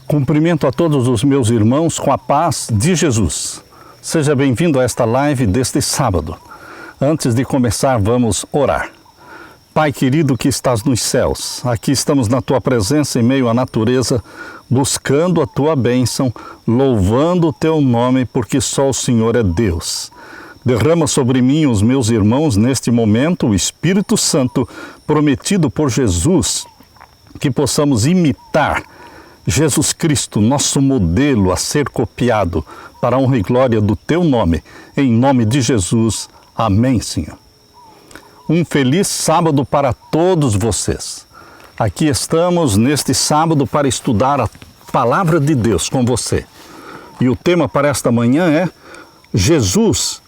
Cumprimento a todos os meus irmãos com a paz de Jesus. Seja bem-vindo a esta live deste sábado. Antes de começar, vamos orar. Pai querido que estás nos céus, aqui estamos na Tua presença em meio à natureza, buscando a Tua bênção, louvando o Teu nome, porque só o Senhor é Deus. Derrama sobre mim e os meus irmãos neste momento o Espírito Santo prometido por Jesus, que possamos imitar Jesus Cristo, nosso modelo a ser copiado, para a honra e glória do Teu nome. Em nome de Jesus. Amém, Senhor. Um feliz sábado para todos vocês. Aqui estamos neste sábado para estudar a Palavra de Deus com você. E o tema para esta manhã é Jesus,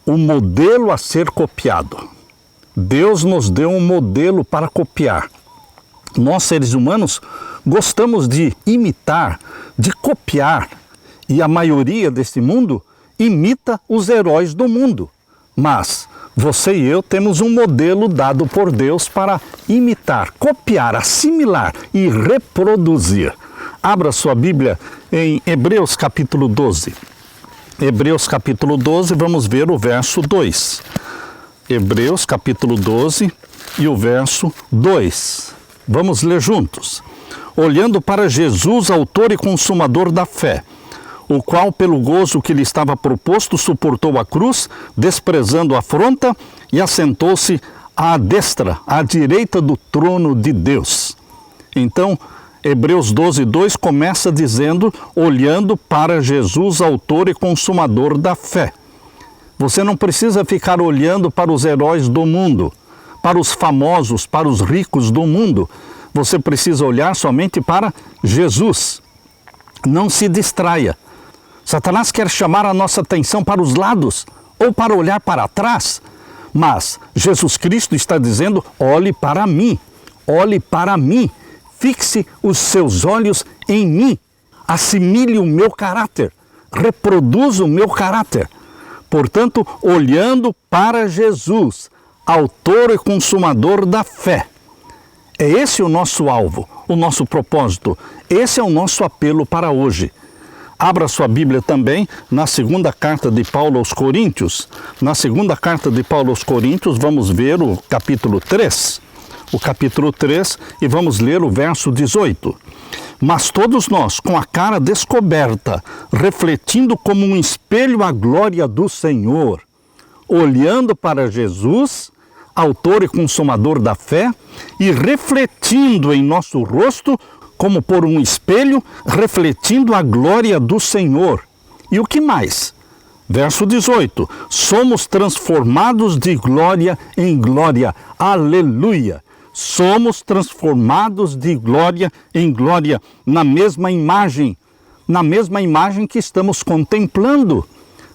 o modelo a ser copiado. Deus nos deu um modelo para copiar. Nós, seres humanos, gostamos de imitar, de copiar, e a maioria deste mundo imita os heróis do mundo. Mas você e eu temos um modelo dado por Deus para imitar, copiar, assimilar e reproduzir. Abra sua Bíblia em Hebreus capítulo 12. Hebreus capítulo 12, vamos ver o verso 2. Hebreus capítulo 12 e o verso 2. Vamos ler juntos. Olhando para Jesus, autor e consumador da fé, o qual, pelo gozo que lhe estava proposto, suportou a cruz, desprezando a afronta, e assentou-se à destra, à direita do trono de Deus. Então, Hebreus 12, 2 começa dizendo, olhando para Jesus, autor e consumador da fé. Você não precisa ficar olhando para os heróis do mundo, para os famosos, para os ricos do mundo. Você precisa olhar somente para Jesus. Não se distraia. Satanás quer chamar a nossa atenção para os lados ou para olhar para trás. Mas Jesus Cristo está dizendo, olhe para mim, olhe para mim. Fixe os seus olhos em mim. Assimile o meu caráter. Reproduza o meu caráter. Portanto, olhando para Jesus, autor e consumador da fé. É esse o nosso alvo, o nosso propósito. Esse é o nosso apelo para hoje. Abra sua Bíblia também na segunda carta de Paulo aos Coríntios. Na segunda carta de Paulo aos Coríntios, vamos ver o capítulo 3. O capítulo 3 e vamos ler o verso 18. Mas todos nós, com a cara descoberta, refletindo como um espelho a glória do Senhor, olhando para Jesus, autor e consumador da fé, e refletindo em nosso rosto, como por um espelho, refletindo a glória do Senhor. E o que mais? Verso 18. Somos transformados de glória em glória. Aleluia! Somos transformados de glória em glória, na mesma imagem que estamos contemplando.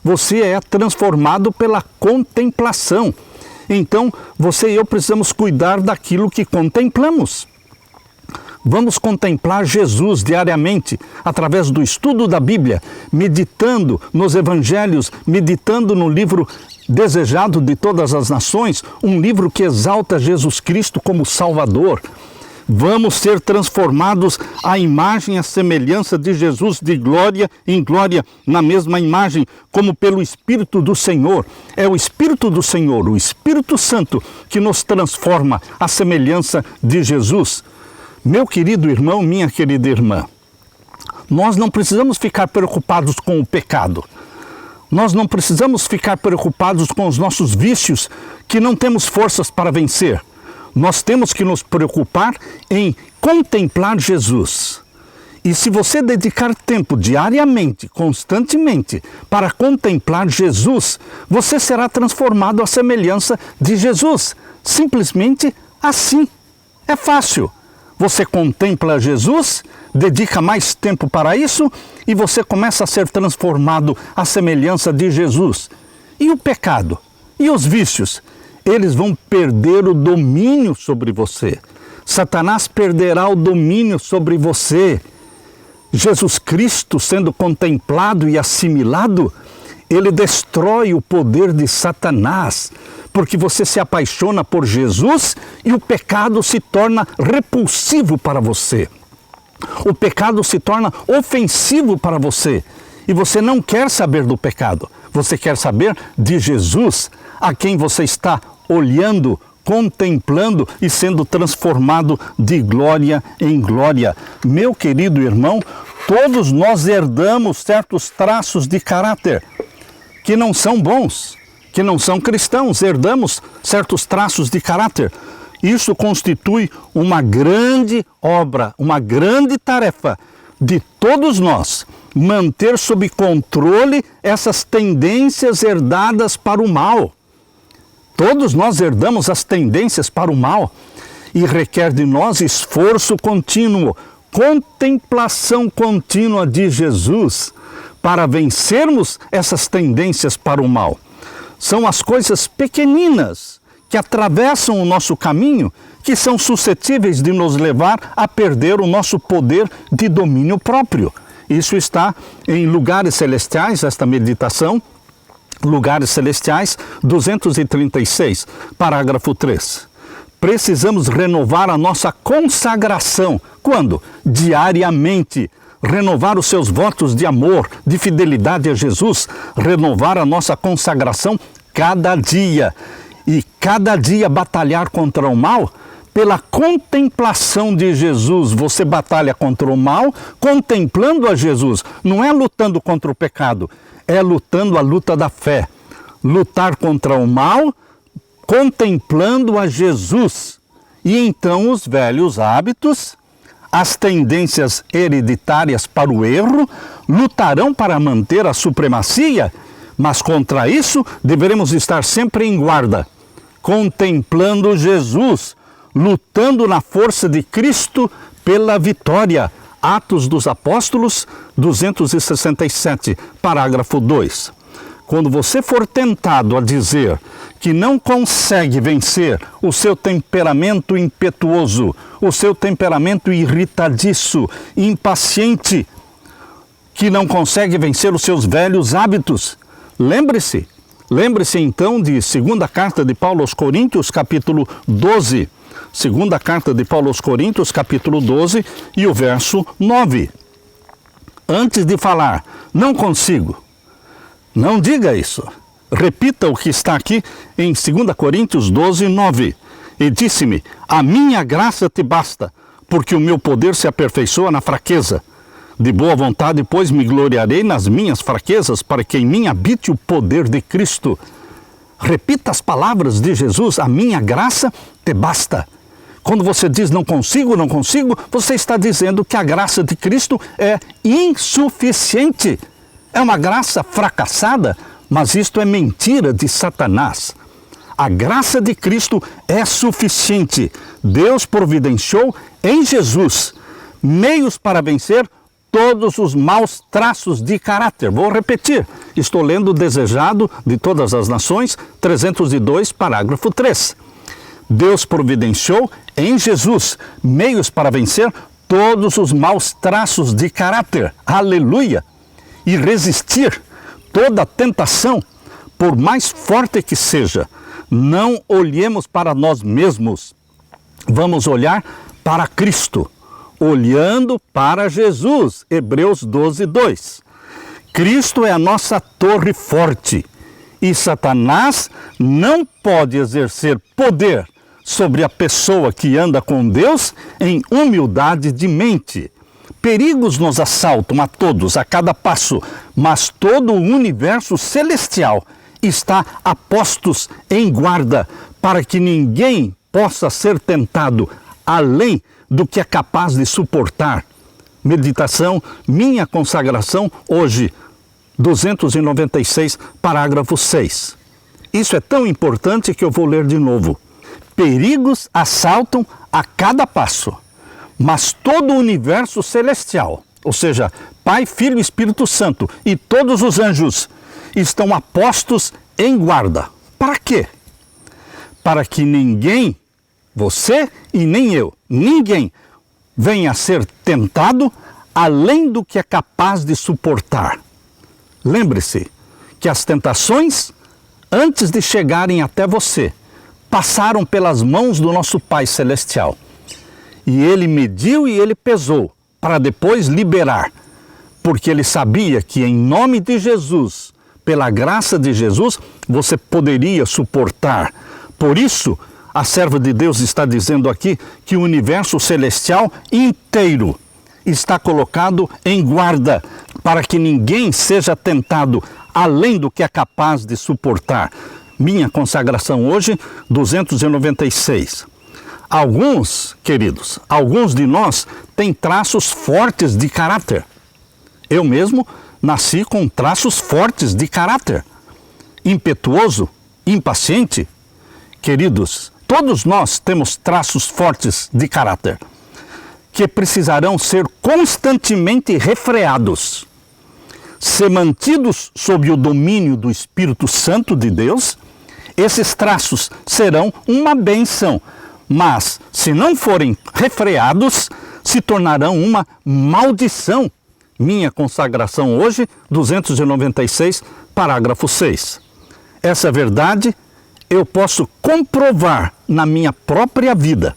Você é transformado pela contemplação. Então, você e eu precisamos cuidar daquilo que contemplamos. Vamos contemplar Jesus diariamente, através do estudo da Bíblia, meditando nos Evangelhos, meditando no livro desejado de todas as nações, um livro que exalta Jesus Cristo como Salvador. Vamos ser transformados à imagem e à semelhança de Jesus, de glória em glória, na mesma imagem, como pelo Espírito do Senhor. É o Espírito do Senhor, o Espírito Santo, que nos transforma à semelhança de Jesus. Meu querido irmão, minha querida irmã, nós não precisamos ficar preocupados com o pecado. Nós não precisamos ficar preocupados com os nossos vícios, que não temos forças para vencer. Nós temos que nos preocupar em contemplar Jesus. E se você dedicar tempo diariamente, constantemente, para contemplar Jesus, você será transformado à semelhança de Jesus. Simplesmente assim. É fácil. Você contempla Jesus, dedica mais tempo para isso e você começa a ser transformado à semelhança de Jesus. E o pecado? E os vícios? Eles vão perder o domínio sobre você. Satanás perderá o domínio sobre você. Jesus Cristo, sendo contemplado e assimilado, ele destrói o poder de Satanás, porque você se apaixona por Jesus e o pecado se torna repulsivo para você. O pecado se torna ofensivo para você e você não quer saber do pecado. Você quer saber de Jesus, a quem você está olhando, contemplando e sendo transformado de glória em glória. Meu querido irmão, todos nós herdamos certos traços de caráter que não são bons, que não são cristãos. Herdamos certos traços de caráter. Isso constitui uma grande obra, uma grande tarefa de todos nós, manter sob controle essas tendências herdadas para o mal. Todos nós herdamos as tendências para o mal e requer de nós esforço contínuo, contemplação contínua de Jesus para vencermos essas tendências para o mal. São as coisas pequeninas que atravessam o nosso caminho que são suscetíveis de nos levar a perder o nosso poder de domínio próprio. Isso está em Lugares Celestiais, esta meditação, Lugares Celestiais, 236, parágrafo 3. Precisamos renovar a nossa consagração. Quando? Diariamente. Renovar os seus votos de amor, de fidelidade a Jesus. Renovar a nossa consagração cada dia. E cada dia batalhar contra o mal. Pela contemplação de Jesus, você batalha contra o mal, contemplando a Jesus. Não é lutando contra o pecado, é lutando a luta da fé. Lutar contra o mal, contemplando a Jesus. E então os velhos hábitos, as tendências hereditárias para o erro, lutarão para manter a supremacia, mas contra isso deveremos estar sempre em guarda, contemplando Jesus, lutando na força de Cristo pela vitória. Atos dos Apóstolos, 267, parágrafo 2. Quando você for tentado a dizer que não consegue vencer o seu temperamento impetuoso, o seu temperamento irritadiço, impaciente, que não consegue vencer os seus velhos hábitos, lembre-se então de 2ª Carta de Paulo aos Coríntios, capítulo 12. 2ª Carta de Paulo aos Coríntios, capítulo 12 e o verso 9. Antes de falar, não consigo, não diga isso. Repita o que está aqui em 2 Coríntios 12, 9. E disse-me, a minha graça te basta, porque o meu poder se aperfeiçoa na fraqueza. De boa vontade, pois, me gloriarei nas minhas fraquezas, para que em mim habite o poder de Cristo. Repita as palavras de Jesus, a minha graça te basta. Quando você diz não consigo, você está dizendo que a graça de Cristo é insuficiente. É uma graça fracassada, mas isto é mentira de Satanás. A graça de Cristo é suficiente. Deus providenciou em Jesus meios para vencer todos os maus traços de caráter. Vou repetir, estou lendo o Desejado de Todas as Nações, 302, parágrafo 3. Deus providenciou em Jesus meios para vencer todos os maus traços de caráter. Aleluia! E resistir toda tentação, por mais forte que seja. Não olhemos para nós mesmos. Vamos olhar para Cristo. Olhando para Jesus. Hebreus 12, 2. Cristo é a nossa torre forte. E Satanás não pode exercer poder sobre a pessoa que anda com Deus em humildade de mente. Perigos nos assaltam a todos, a cada passo, mas todo o universo celestial está a postos em guarda para que ninguém possa ser tentado além do que é capaz de suportar. Meditação, minha consagração, hoje, 296, parágrafo 6. Isso é tão importante que eu vou ler de novo. Perigos assaltam a cada passo, mas todo o universo celestial, ou seja, Pai, Filho e Espírito Santo e todos os anjos estão a postos em guarda. Para quê? Para que ninguém, você e nem eu, ninguém venha a ser tentado além do que é capaz de suportar. Lembre-se que as tentações, antes de chegarem até você, passaram pelas mãos do nosso Pai Celestial. E Ele mediu e Ele pesou para depois liberar, porque ele sabia que em nome de Jesus, pela graça de Jesus, você poderia suportar. Por isso, a serva de Deus está dizendo aqui que o universo celestial inteiro está colocado em guarda, para que ninguém seja tentado além do que é capaz de suportar. Minha consagração hoje, 296. Alguns, queridos, alguns de nós têm traços fortes de caráter. Eu mesmo nasci com traços fortes de caráter. Impetuoso, impaciente. Queridos, todos nós temos traços fortes de caráter que precisarão ser constantemente refreados, ser mantidos sob o domínio do Espírito Santo de Deus. Esses traços serão uma bênção, mas se não forem refreados, se tornarão uma maldição. Minha consagração hoje, 296, parágrafo 6. Essa verdade eu posso comprovar na minha própria vida.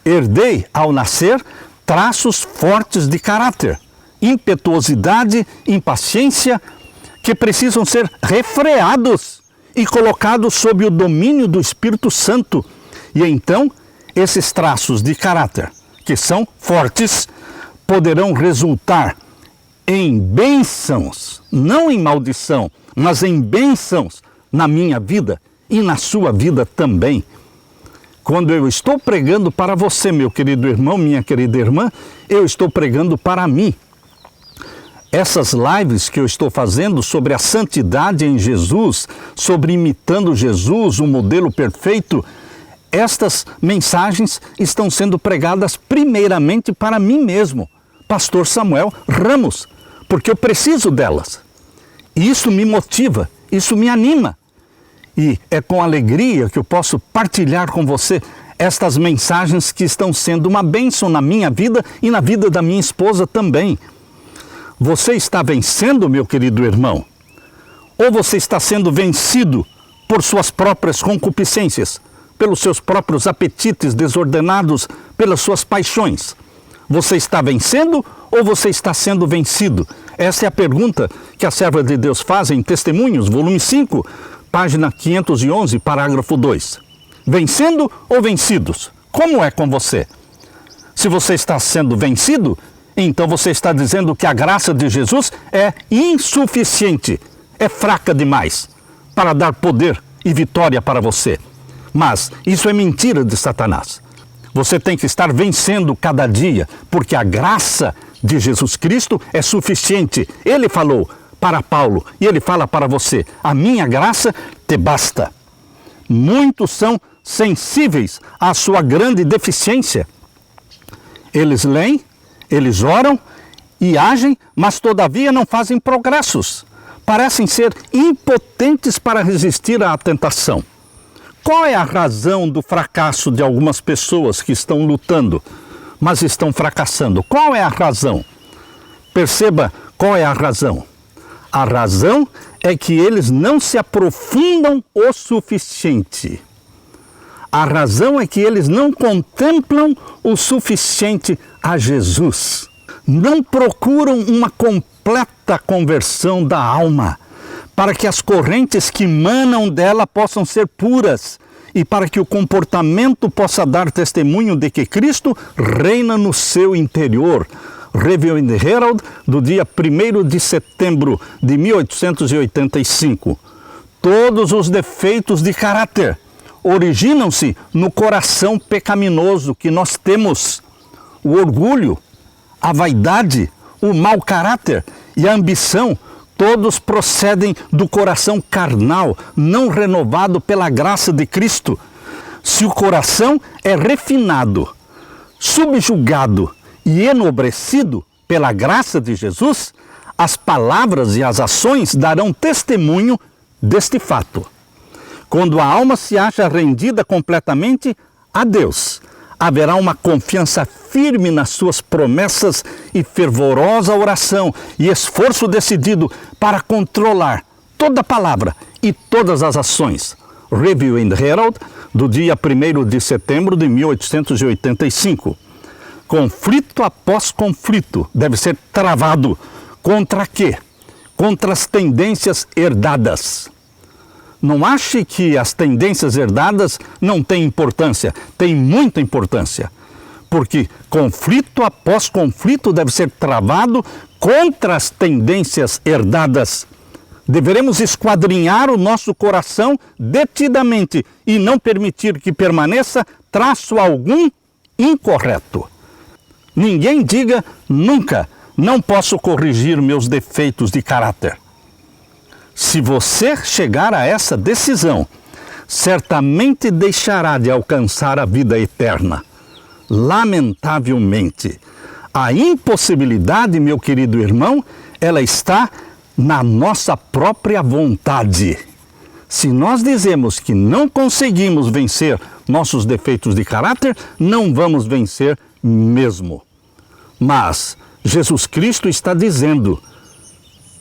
Herdei, ao nascer, traços fortes de caráter, impetuosidade, impaciência, que precisam ser refreados e colocados sob o domínio do Espírito Santo. E então, esses traços de caráter, que são fortes, poderão resultar em bênçãos, não em maldição, mas em bênçãos na minha vida e na sua vida também. Quando eu estou pregando para você, meu querido irmão, minha querida irmã, eu estou pregando para mim. Essas lives que eu estou fazendo sobre a santidade em Jesus, sobre imitando Jesus, o modelo perfeito, estas mensagens estão sendo pregadas primeiramente para mim mesmo, Pastor Samuel Ramos, porque eu preciso delas. E isso me motiva, isso me anima. E é com alegria que eu posso partilhar com você estas mensagens que estão sendo uma bênção na minha vida e na vida da minha esposa também. Você está vencendo, meu querido irmão? Ou você está sendo vencido por suas próprias concupiscências, pelos seus próprios apetites desordenados, pelas suas paixões? Você está vencendo ou você está sendo vencido? Essa é a pergunta que a serva de Deus faz em Testemunhos, volume 5, página 511, parágrafo 2. Vencendo ou vencidos? Como é com você? Se você está sendo vencido, então você está dizendo que a graça de Jesus é insuficiente, é fraca demais para dar poder e vitória para você. Mas isso é mentira de Satanás. Você tem que estar vencendo cada dia, porque a graça de Jesus Cristo é suficiente. Ele falou para Paulo e ele fala para você: a minha graça te basta. Muitos são sensíveis à sua grande deficiência. Eles leem, eles oram e agem, mas todavia não fazem progressos. Parecem ser impotentes para resistir à tentação. Qual é a razão do fracasso de algumas pessoas que estão lutando, mas estão fracassando? Qual é a razão? Perceba qual é a razão. A razão é que eles não se aprofundam o suficiente. A razão é que eles não contemplam o suficiente a Jesus. Não procuram uma completa conversão da alma, para que as correntes que manam dela possam ser puras e para que o comportamento possa dar testemunho de que Cristo reina no seu interior. Review in the Herald, do dia 1º de setembro de 1885. Todos os defeitos de caráter originam-se no coração pecaminoso que nós temos. O orgulho, a vaidade, o mau caráter e a ambição, todos procedem do coração carnal, não renovado pela graça de Cristo. Se o coração é refinado, subjugado e enobrecido pela graça de Jesus, as palavras e as ações darão testemunho deste fato. Quando a alma se acha rendida completamente a Deus, haverá uma confiança firme nas suas promessas e fervorosa oração e esforço decidido para controlar toda palavra e todas as ações. Review in the Herald, do dia 1º de setembro de 1885. conflito após conflito deve ser travado. Contra quê? Contra as tendências herdadas. Não ache que as tendências herdadas não têm importância. Tem muita importância. Porque conflito após conflito deve ser travado contra as tendências herdadas. Deveremos esquadrinhar o nosso coração detidamente e não permitir que permaneça traço algum incorreto. Ninguém diga nunca, não posso corrigir meus defeitos de caráter. Se você chegar a essa decisão, certamente deixará de alcançar a vida eterna. Lamentavelmente, a impossibilidade, meu querido irmão, ela está na nossa própria vontade. Se nós dizemos que não conseguimos vencer nossos defeitos de caráter, não vamos vencer mesmo. Mas Jesus Cristo está dizendo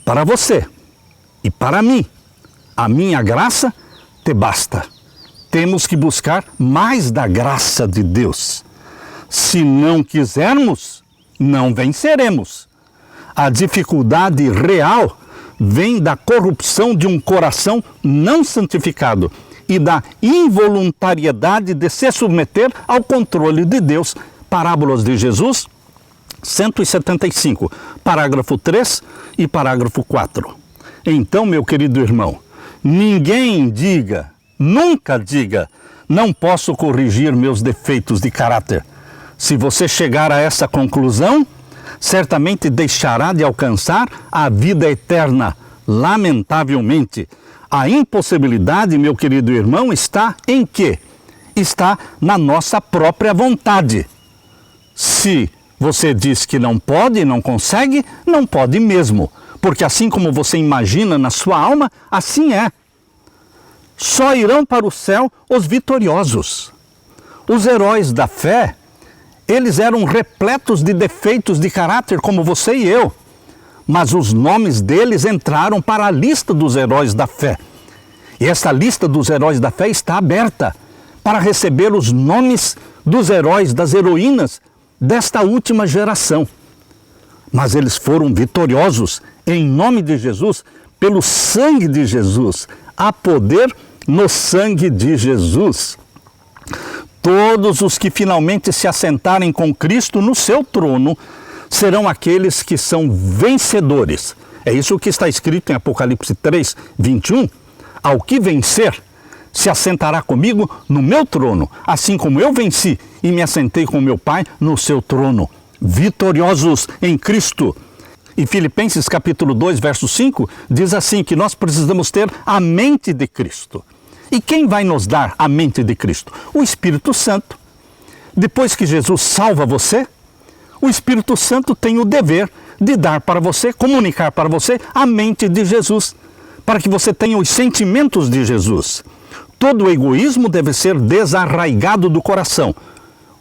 para você e para mim, a minha graça te basta. Temos que buscar mais da graça de Deus. Se não quisermos, não venceremos. A dificuldade real vem da corrupção de um coração não santificado e da involuntariedade de se submeter ao controle de Deus. Parábolas de Jesus, 175, parágrafo 3 e parágrafo 4. Então, meu querido irmão, ninguém diga, nunca diga, não posso corrigir meus defeitos de caráter. Se você chegar a essa conclusão, certamente deixará de alcançar a vida eterna. Lamentavelmente, a impossibilidade, meu querido irmão, está em quê? Está na nossa própria vontade. Se você diz que não pode, não consegue, não pode mesmo. Porque assim como você imagina na sua alma, assim é. Só irão para o céu os vitoriosos. Os heróis da fé, eles eram repletos de defeitos de caráter como você e eu. Mas os nomes deles entraram para a lista dos heróis da fé. E essa lista dos heróis da fé está aberta para receber os nomes dos heróis, das heroínas desta última geração. Mas eles foram vitoriosos em nome de Jesus, pelo sangue de Jesus. Há poder no sangue de Jesus. Todos os que finalmente se assentarem com Cristo no seu trono serão aqueles que são vencedores. É isso que está escrito em Apocalipse 3, 21. Ao que vencer, se assentará comigo no meu trono, assim como eu venci e me assentei com meu Pai no seu trono. Vitoriosos em Cristo. E Filipenses capítulo 2, verso 5, diz assim, que nós precisamos ter a mente de Cristo. E quem vai nos dar a mente de Cristo? O Espírito Santo. Depois que Jesus salva você, o Espírito Santo tem o dever de dar para você, comunicar para você a mente de Jesus, para que você tenha os sentimentos de Jesus. Todo egoísmo deve ser desarraigado do coração.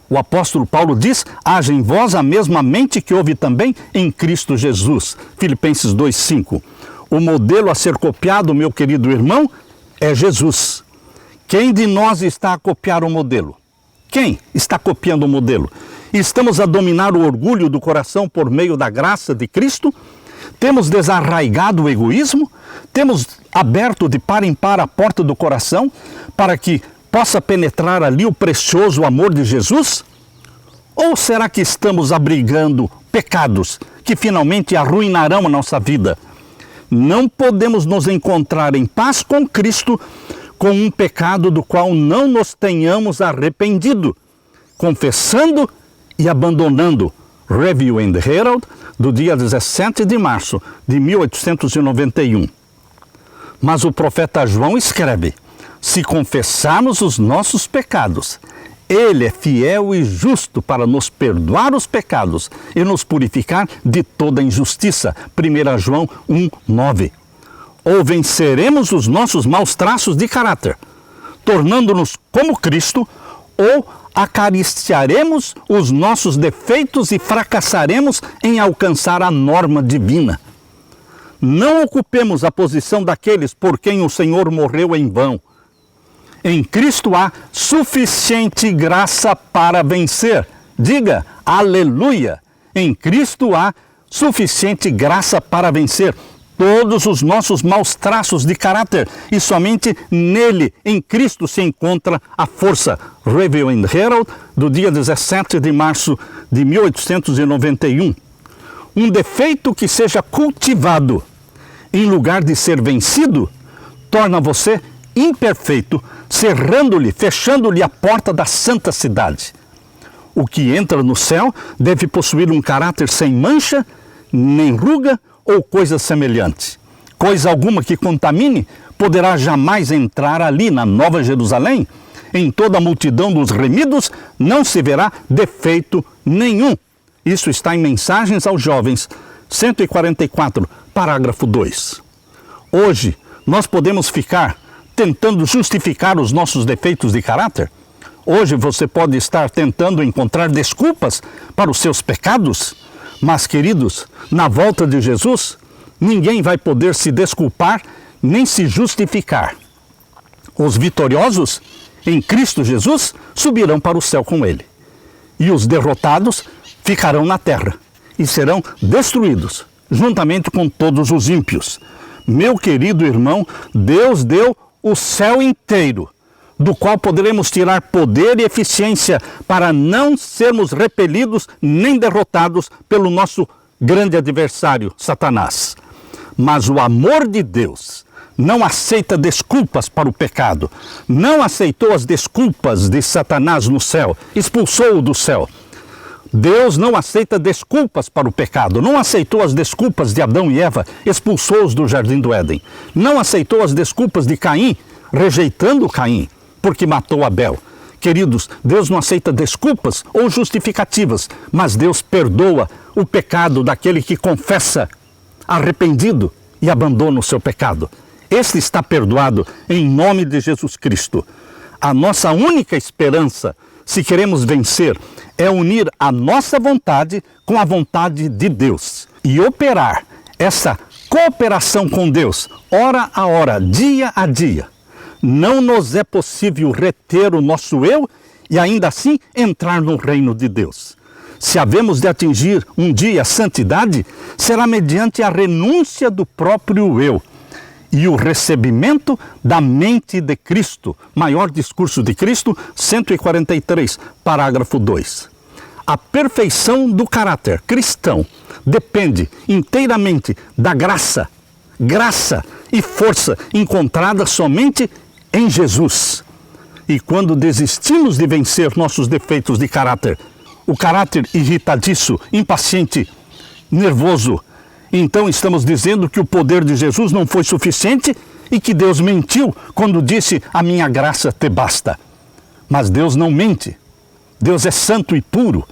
O apóstolo Paulo diz, haja em vós a mesma mente que houve também em Cristo Jesus. Filipenses 2,5. O modelo a ser copiado, meu querido irmão, é Jesus. Quem de nós está a copiar o modelo? Quem está copiando o modelo? Estamos a dominar o orgulho do coração por meio da graça de Cristo? Temos desarraigado o egoísmo? Temos aberto de par em par a porta do coração para que possa penetrar ali o precioso amor de Jesus? Ou será que estamos abrigando pecados que finalmente arruinarão a nossa vida? Não podemos nos encontrar em paz com Cristo com um pecado do qual não nos tenhamos arrependido, confessando e abandonando. Review and Herald, do dia 17 de março de 1891. Mas o profeta João escreve, se confessarmos os nossos pecados, Ele é fiel e justo para nos perdoar os pecados e nos purificar de toda injustiça. 1 João 1,9. Ou venceremos os nossos maus traços de caráter, tornando-nos como Cristo, ou acariciaremos os nossos defeitos e fracassaremos em alcançar a norma divina. Não ocupemos a posição daqueles por quem o Senhor morreu em vão. Em Cristo há suficiente graça para vencer. Diga Aleluia! Em Cristo há suficiente graça para vencer todos os nossos maus traços de caráter e somente nele, em Cristo, se encontra a força. Review and Herald, do dia 17 de março de 1891. Um defeito que seja cultivado em lugar de ser vencido, torna você imperfeito, cerrando-lhe, fechando-lhe a porta da santa cidade. O que entra no céu deve possuir um caráter sem mancha, nem ruga ou coisa semelhante. Coisa alguma que contamine poderá jamais entrar ali na Nova Jerusalém. Em toda a multidão dos remidos não se verá defeito nenhum. Isso está em Mensagens aos Jovens, 144, parágrafo 2. Hoje, nós podemos ficar tentando justificar os nossos defeitos de caráter? Hoje você pode estar tentando encontrar desculpas para os seus pecados? Mas, queridos, na volta de Jesus, ninguém vai poder se desculpar nem se justificar. Os vitoriosos, em Cristo Jesus, subirão para o céu com Ele. E os derrotados ficarão na terra e serão destruídos, juntamente com todos os ímpios. Meu querido irmão, Deus deu o céu inteiro, do qual poderemos tirar poder e eficiência para não sermos repelidos nem derrotados pelo nosso grande adversário, Satanás. Mas o amor de Deus não aceita desculpas para o pecado. Não aceitou as desculpas de Satanás no céu, expulsou-o do céu. Deus não aceita desculpas para o pecado. Não aceitou as desculpas de Adão e Eva, expulsou-os do jardim do Éden. Não aceitou as desculpas de Caim, rejeitando Caim, porque matou Abel. Queridos, Deus não aceita desculpas ou justificativas, mas Deus perdoa o pecado daquele que confessa, arrependido e abandona o seu pecado. Este está perdoado em nome de Jesus Cristo. A nossa única esperança, se queremos vencer, é unir a nossa vontade com a vontade de Deus e operar essa cooperação com Deus, hora a hora, dia a dia. Não nos é possível reter o nosso eu e ainda assim entrar no reino de Deus. Se havemos de atingir um dia a santidade, será mediante a renúncia do próprio eu e o recebimento da mente de Cristo. Maior discurso de Cristo, 143, parágrafo 2. A perfeição do caráter cristão depende inteiramente da graça e força encontrada somente em Jesus. E quando desistimos de vencer nossos defeitos de caráter, o caráter irritadiço, impaciente, nervoso, então estamos dizendo que o poder de Jesus não foi suficiente e que Deus mentiu quando disse: a minha graça te basta. Mas Deus não mente. Deus é santo e puro.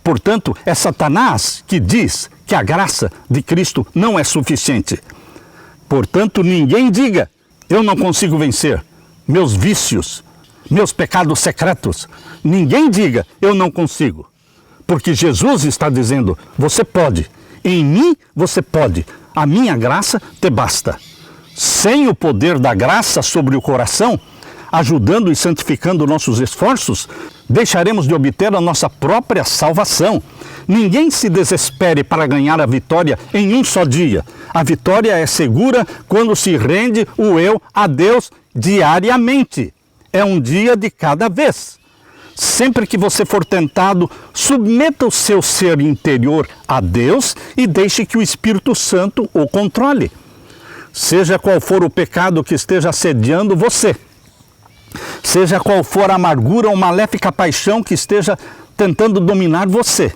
Portanto, é Satanás que diz que a graça de Cristo não é suficiente. Portanto, ninguém diga: eu não consigo vencer meus vícios, meus pecados secretos. Ninguém diga: eu não consigo. Porque Jesus está dizendo: você pode. Em mim você pode. A minha graça te basta. Sem o poder da graça sobre o coração, ajudando e santificando nossos esforços, deixaremos de obter a nossa própria salvação. Ninguém se desespere para ganhar a vitória em um só dia. A vitória é segura quando se rende o eu a Deus diariamente. É um dia de cada vez. Sempre que você for tentado, submeta o seu ser interior a Deus e deixe que o Espírito Santo o controle. Seja qual for o pecado que esteja assediando você, seja qual for a amargura ou maléfica paixão que esteja tentando dominar você,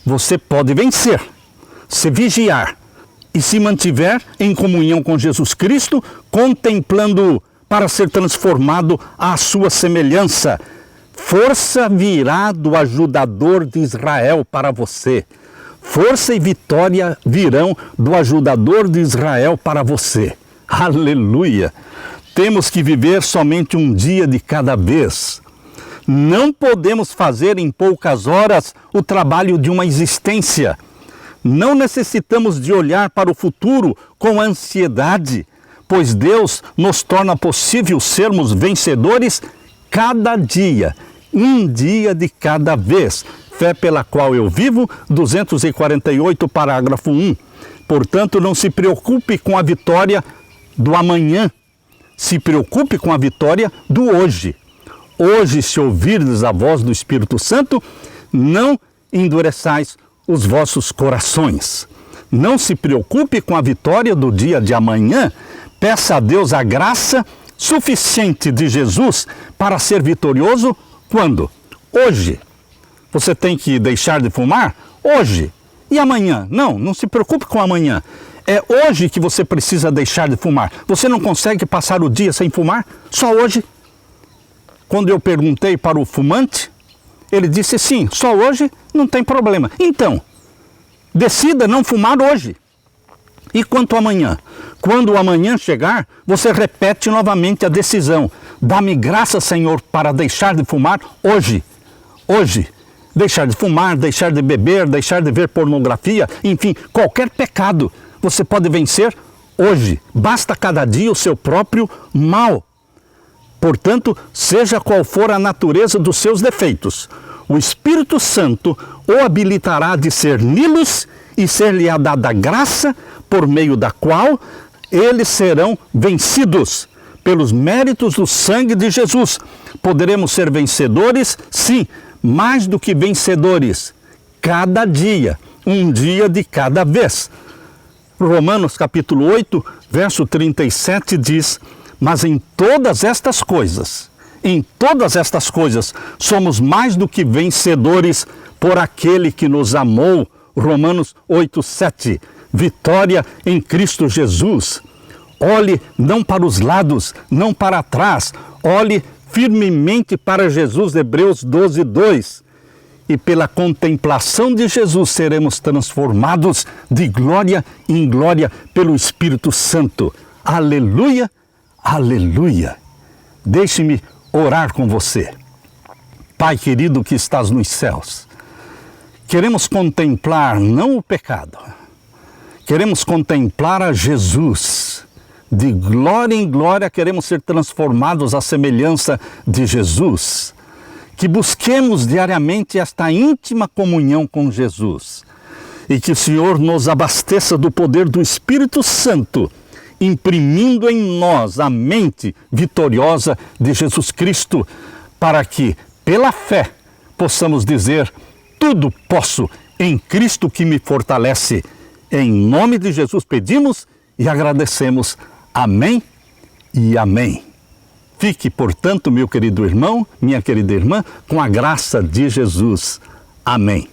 você pode vencer, se vigiar e se mantiver em comunhão com Jesus Cristo, contemplando-o para ser transformado à sua semelhança. Força virá do ajudador de Israel para você. Força e vitória virão do ajudador de Israel para você. Aleluia! Temos que viver somente um dia de cada vez. Não podemos fazer em poucas horas o trabalho de uma existência. Não necessitamos de olhar para o futuro com ansiedade, pois Deus nos torna possível sermos vencedores cada dia, um dia de cada vez. fé pela qual eu vivo, 248, parágrafo 1. Portanto, não se preocupe com a vitória do amanhã, se preocupe com a vitória do hoje. Hoje, se ouvirdes a voz do Espírito Santo, não endureçais os vossos corações. Não se preocupe com a vitória do dia de amanhã. Peça a Deus a graça suficiente de Jesus para ser vitorioso quando? Hoje. Você tem que deixar de fumar? Hoje. E amanhã? Não se preocupe com amanhã. É hoje que você precisa deixar de fumar. Você não consegue passar o dia sem fumar? Só hoje? Quando eu perguntei para o fumante, ele disse sim, só hoje não tem problema. Então, decida não fumar hoje. E quanto amanhã? Quando o amanhã chegar, você repete novamente a decisão. Dá-me graça, Senhor, para deixar de fumar hoje. Hoje. Deixar de fumar, deixar de beber, deixar de ver pornografia, enfim, qualquer pecado você pode vencer hoje. Basta cada dia o seu próprio mal. Portanto, seja qual for a natureza dos seus defeitos, o Espírito Santo o habilitará a discerni-los e ser-lhe dada graça por meio da qual eles serão vencidos pelos méritos do sangue de Jesus. Poderemos ser vencedores, sim, mais do que vencedores, cada dia, um dia de cada vez. Romanos capítulo 8, verso 37 diz: mas em todas estas coisas, somos mais do que vencedores por aquele que nos amou. Romanos 8, 7. Vitória em Cristo Jesus. Olhe não para os lados, não para trás. Olhe firmemente para Jesus, Hebreus 12, 2. E pela contemplação de Jesus seremos transformados de glória em glória pelo Espírito Santo. Aleluia, aleluia. Deixe-me orar com você. Pai querido que estás nos céus, queremos contemplar não o pecado, queremos contemplar a Jesus. De glória em glória queremos ser transformados à semelhança de Jesus. Que busquemos diariamente esta íntima comunhão com Jesus. E que o Senhor nos abasteça do poder do Espírito Santo, imprimindo em nós a mente vitoriosa de Jesus Cristo, para que, pela fé, possamos dizer: tudo posso em Cristo que me fortalece. Em nome de Jesus pedimos e agradecemos. Amém e amém. Fique, portanto, meu querido irmão, minha querida irmã, com a graça de Jesus. Amém.